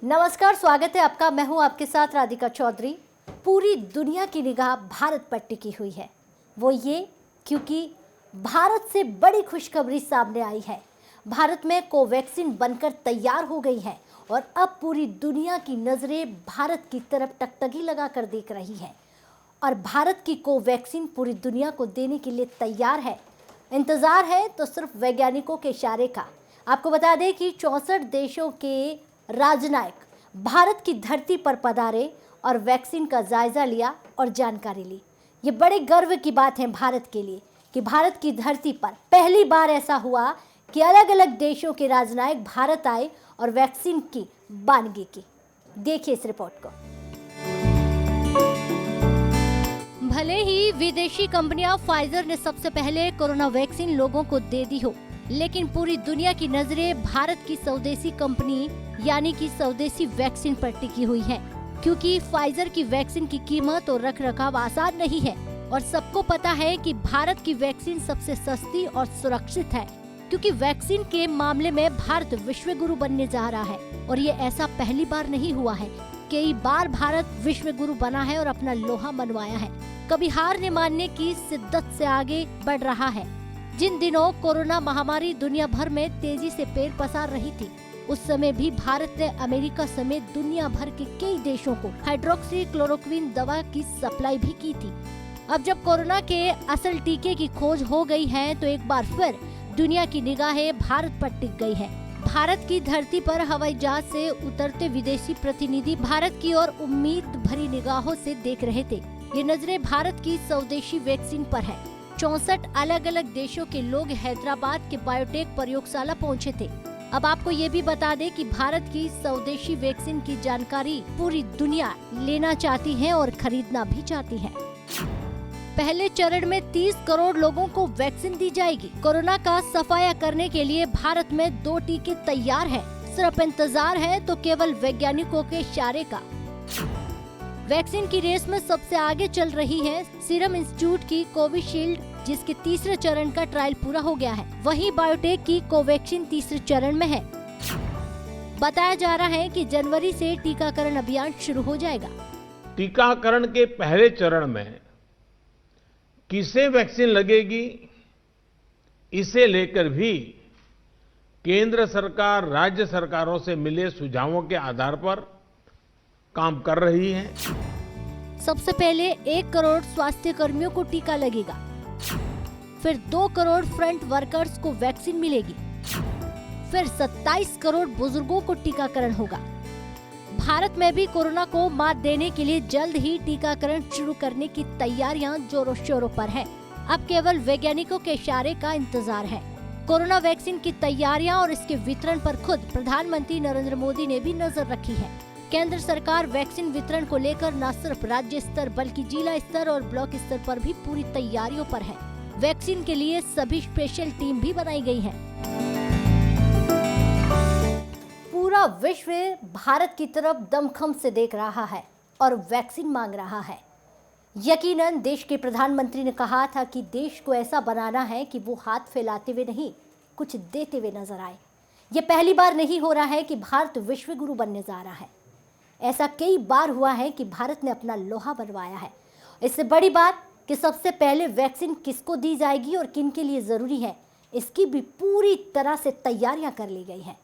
नमस्कार, स्वागत है आपका। मैं हूं आपके साथ राधिका चौधरी। पूरी दुनिया की निगाह भारत पर टिकी हुई है। वो ये क्योंकि भारत से बड़ी खुशखबरी सामने आई है। भारत में कोवैक्सीन बनकर तैयार हो गई है और अब पूरी दुनिया की नज़रें भारत की तरफ टकटकी लगाकर देख रही है। और भारत की कोवैक्सीन पूरी दुनिया को देने के लिए तैयार है। इंतज़ार है तो सिर्फ वैज्ञानिकों के इशारे का। आपको बता दें कि 64 देशों के राजनयिक भारत की धरती पर पधारे और वैक्सीन का जायजा लिया और जानकारी ली। ये बड़े गर्व की बात है भारत के लिए कि भारत की धरती पर पहली बार ऐसा हुआ कि अलग अलग देशों के राजनयिक भारत आए और वैक्सीन की बानगी की। देखिए इस रिपोर्ट को। भले ही विदेशी कंपनियां फाइजर ने सबसे पहले कोरोना वैक्सीन लोगों को दे दी हो, लेकिन पूरी दुनिया की नजरें भारत की स्वदेशी कंपनी यानी कि स्वदेशी वैक्सीन पर टिकी हुई है, क्योंकि फाइजर की वैक्सीन की कीमत और रखरखाव आसान नहीं है और सबको पता है कि भारत की वैक्सीन सबसे सस्ती और सुरक्षित है, क्योंकि वैक्सीन के मामले में भारत विश्व गुरु बनने जा रहा है। और ये ऐसा पहली बार नहीं हुआ है, कई बार भारत विश्व गुरु बना है और अपना लोहा मनवाया है। कभी हार नहीं मानने की शिद्दत से आगे बढ़ रहा है। जिन दिनों कोरोना महामारी दुनिया भर में तेजी से पैर पसार रही थी, उस समय भी भारत ने अमेरिका समेत दुनिया भर के कई देशों को हाइड्रोक्सी क्लोरोक्विन दवा की सप्लाई भी की थी। अब जब कोरोना के असल टीके की खोज हो गई है, तो एक बार फिर दुनिया की निगाहें भारत पर टिक गई है। भारत की धरती पर हवाई जहाज से उतरते विदेशी प्रतिनिधि भारत की ओर उम्मीद भरी निगाहों से देख रहे थे। ये नजरें भारत की स्वदेशी वैक्सीन पर है। 64 अलग अलग देशों के लोग हैदराबाद के बायोटेक प्रयोगशाला पहुंचे थे। अब आपको ये भी बता दें कि भारत की स्वदेशी वैक्सीन की जानकारी पूरी दुनिया लेना चाहती है और खरीदना भी चाहती है। पहले चरण में 30 करोड़ लोगों को वैक्सीन दी जाएगी। कोरोना का सफाया करने के लिए भारत में 2 टीके तैयार हैं। सिर्फ इंतजार है तो केवल वैज्ञानिकों के इशारे का। वैक्सीन की रेस में सबसे आगे चल रही है सीरम इंस्टीट्यूट की कोविशील्ड, जिसके तीसरे चरण का ट्रायल पूरा हो गया है। वहीं बायोटेक की कोवैक्सीन तीसरे चरण में है। बताया जा रहा है कि जनवरी से टीकाकरण अभियान शुरू हो जाएगा। टीकाकरण के पहले चरण में किसे वैक्सीन लगेगी, इसे लेकर भी केंद्र सरकार राज्य सरकारों से मिले सुझावों के आधार पर काम कर रही है। सबसे पहले 1 करोड़ स्वास्थ्य कर्मियों को टीका लगेगा, फिर 2 करोड़ फ्रंट वर्कर्स को वैक्सीन मिलेगी, फिर 27 करोड़ बुजुर्गों को टीकाकरण होगा। भारत में भी कोरोना को मात देने के लिए जल्द ही टीकाकरण शुरू करने की तैयारियां जोरों शोरों पर है। अब केवल वैज्ञानिकों के इशारे का इंतजार है। कोरोना वैक्सीन की तैयारियां और इसके वितरण पर खुद प्रधानमंत्री नरेंद्र मोदी ने भी नजर रखी है। केंद्र सरकार वैक्सीन वितरण को लेकर न सिर्फ राज्य स्तर बल्कि जिला स्तर और ब्लॉक स्तर पर भी पूरी तैयारियों पर है। वैक्सीन के लिए सभी स्पेशल टीम भी बनाई गई है। पूरा विश्व भारत की तरफ दमखम से देख रहा है और वैक्सीन मांग रहा है। यकीनन देश के प्रधानमंत्री ने कहा था कि देश को ऐसा बनाना है कि वो हाथ फैलाते हुए नहीं, कुछ देते हुए नजर आए। ये पहली बार नहीं हो रहा है कि भारत विश्व गुरु बनने जा रहा है। ऐसा कई बार हुआ है कि भारत ने अपना लोहा बनवाया है। इससे बड़ी बात कि सबसे पहले वैक्सीन किसको दी जाएगी और किन के लिए जरूरी है, इसकी भी पूरी तरह से तैयारियां कर ली गई हैं।